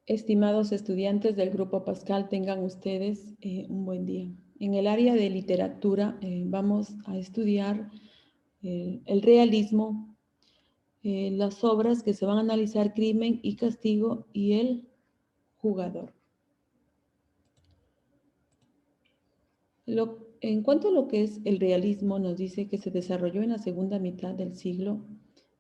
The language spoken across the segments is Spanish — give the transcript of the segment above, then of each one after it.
Estimados estudiantes del Grupo Pascal, tengan ustedes un buen día. En el área de literatura vamos a estudiar el realismo, las obras que se van a analizar Crimen y Castigo y El Jugador. En cuanto a lo que es el realismo, nos dice que se desarrolló en la segunda mitad del siglo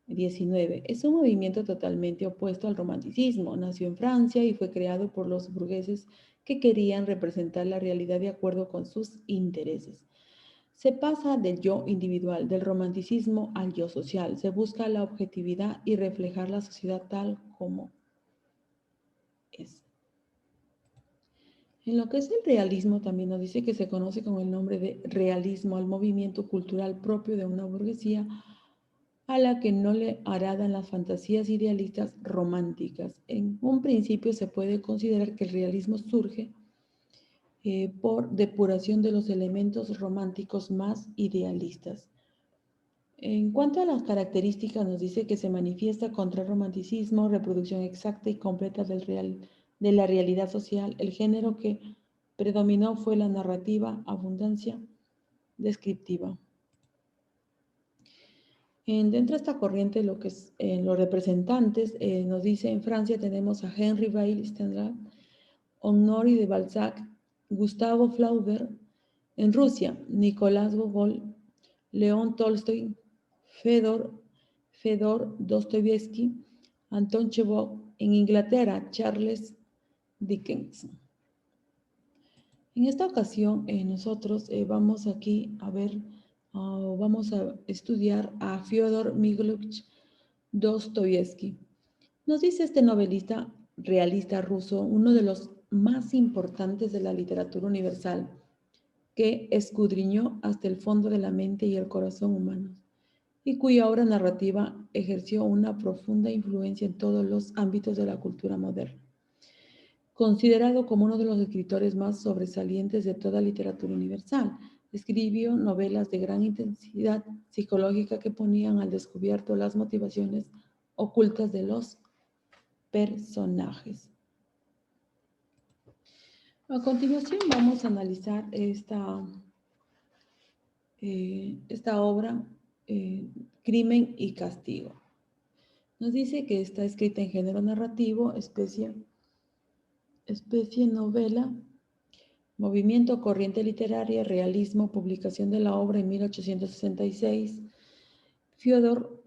XIX. Es un movimiento totalmente opuesto al romanticismo. Nació en Francia y fue creado por los burgueses que querían representar la realidad de acuerdo con sus intereses. Se pasa del yo individual, del romanticismo al yo social. Se busca la objetividad y reflejar la sociedad tal como es. En lo que es el realismo también nos dice que se conoce con el nombre de realismo al movimiento cultural propio de una burguesía a la que no le agradan las fantasías idealistas románticas. En un principio se puede considerar que el realismo surge por depuración de los elementos románticos más idealistas. En cuanto a las características, nos dice que se manifiesta contra el romanticismo, reproducción exacta y completa de la realidad social. El género que predominó fue la narrativa, abundancia descriptiva. Dentro de esta corriente, lo que es, los representantes, nos dice en Francia tenemos a Henri Bail Stendhal, Honoré de Balzac, Gustavo Flaubert. En Rusia, Nicolás Gogol, León Tolstoy, Fedor Dostoyevsky, Anton Chekhov. En Inglaterra, Charles Dickens. En esta ocasión, nosotros vamos aquí a ver, vamos a estudiar a Fyodor Mikhailovich Dostoyevsky. Nos dice este novelista realista ruso, uno de los más importantes de la literatura universal, que escudriñó hasta el fondo de la mente y el corazón humanos, y cuya obra narrativa ejerció una profunda influencia en todos los ámbitos de la cultura moderna. Considerado como uno de los escritores más sobresalientes de toda literatura universal, escribió novelas de gran intensidad psicológica que ponían al descubierto las motivaciones ocultas de los personajes. A continuación vamos a analizar esta obra, Crimen y Castigo. Nos dice que está escrita en género narrativo, especie novela, movimiento, corriente literaria, realismo, publicación de la obra en 1866, Fyodor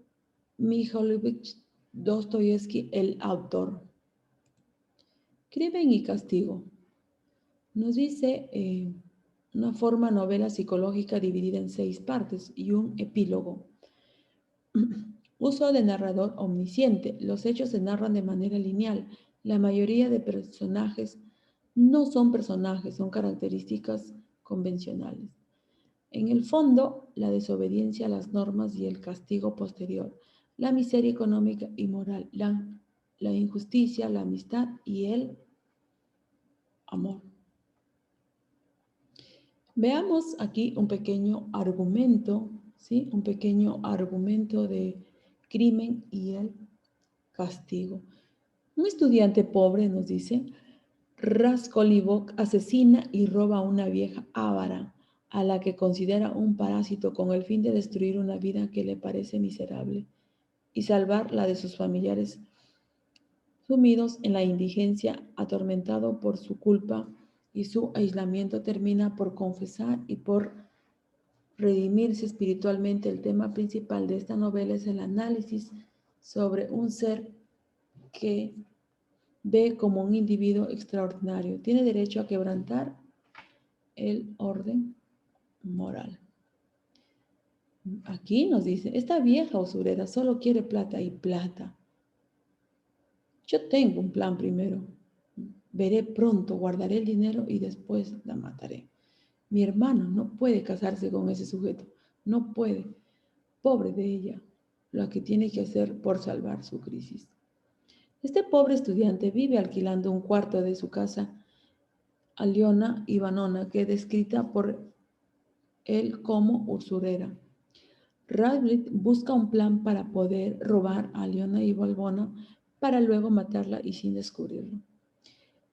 Mikhailovich Dostoyevsky, el autor. Crimen y Castigo. Nos dice una forma novela psicológica dividida en 6 partes y un epílogo. Uso de narrador omnisciente. Los hechos se narran de manera lineal. La mayoría de personajes no son personajes, son características convencionales. En el fondo, la desobediencia a las normas y el castigo posterior, la miseria económica y moral, la injusticia, la amistad y el amor. Veamos aquí un pequeño argumento, ¿sí? Un pequeño argumento de crimen y el castigo. Un estudiante pobre, nos dice, Raskolnikov asesina y roba a una vieja avara a la que considera un parásito con el fin de destruir una vida que le parece miserable y salvar la de sus familiares sumidos en la indigencia, atormentado por su culpa y su aislamiento, termina por confesar y por redimirse espiritualmente. El tema principal de esta novela es el análisis sobre un ser que ve como un individuo extraordinario. Tiene derecho a quebrantar el orden moral. Aquí nos dice, esta vieja usurera solo quiere plata y plata. Yo tengo un plan primero. Veré pronto, guardaré el dinero y después la mataré. Mi hermano no puede casarse con ese sujeto. No puede. Pobre de ella, lo que tiene que hacer por salvar su crisis. Este pobre estudiante vive alquilando un cuarto de su casa Aliona Ivanova, que es descrita por él como usurera. Radcliffe busca un plan para poder robar a Aliona Ivanova para luego matarla y sin descubrirlo.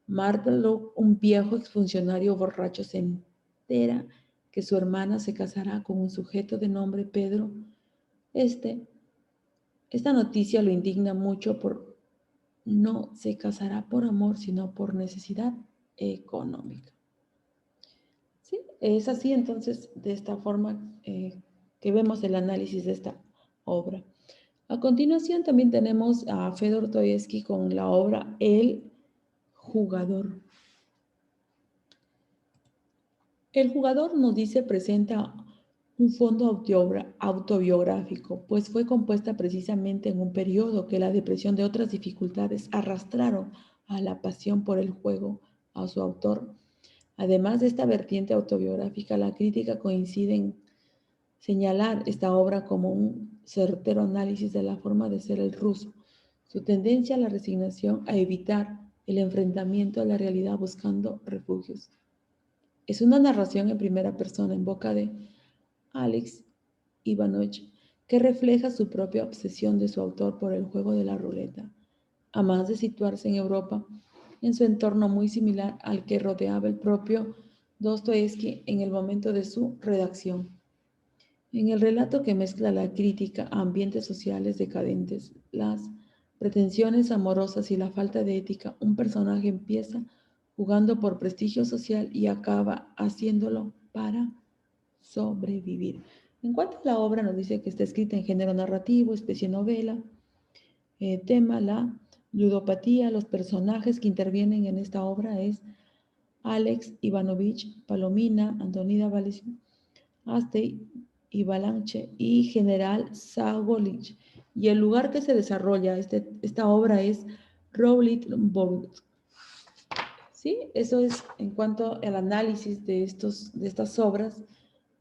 Marlowe, un viejo exfuncionario borracho, se entera que su hermana se casará con un sujeto de nombre Pedro. Esta noticia lo indigna mucho por no se casará por amor, sino por necesidad económica. ¿Sí? Es así entonces, de esta forma que vemos el análisis de esta obra. A continuación también tenemos a Fedor Dostoyevski con la obra El jugador. El jugador, nos dice, presenta un fondo autobiográfico, pues fue compuesta precisamente en un periodo que la depresión de otras dificultades arrastraron a la pasión por el juego a su autor. Además de esta vertiente autobiográfica, la crítica coincide en señalar esta obra como un certero análisis de la forma de ser el ruso, su tendencia a la resignación, a evitar el enfrentamiento a la realidad buscando refugios. Es una narración en primera persona en boca de Alex Ivanovich, que refleja su propia obsesión de su autor por el juego de la ruleta, a más de situarse en Europa, en su entorno muy similar al que rodeaba el propio Dostoyevsky en el momento de su redacción. En el relato que mezcla la crítica a ambientes sociales decadentes, las pretensiones amorosas y la falta de ética, un personaje empieza jugando por prestigio social y acaba haciéndolo para sobrevivir. En cuanto a la obra, nos dice que está escrita en género narrativo, especie novela, tema la ludopatía. Los personajes que intervienen en esta obra es Alex Ivanovich, Palomina, Antonida Astey y Balanche y General Zagolich. Y el lugar que se desarrolla esta obra es Rowlitz. ¿Sí? Eso es en cuanto al análisis de estas obras.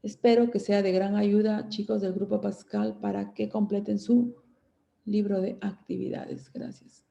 Espero que sea de gran ayuda, chicos del Grupo Pascal, para que completen su libro de actividades. Gracias.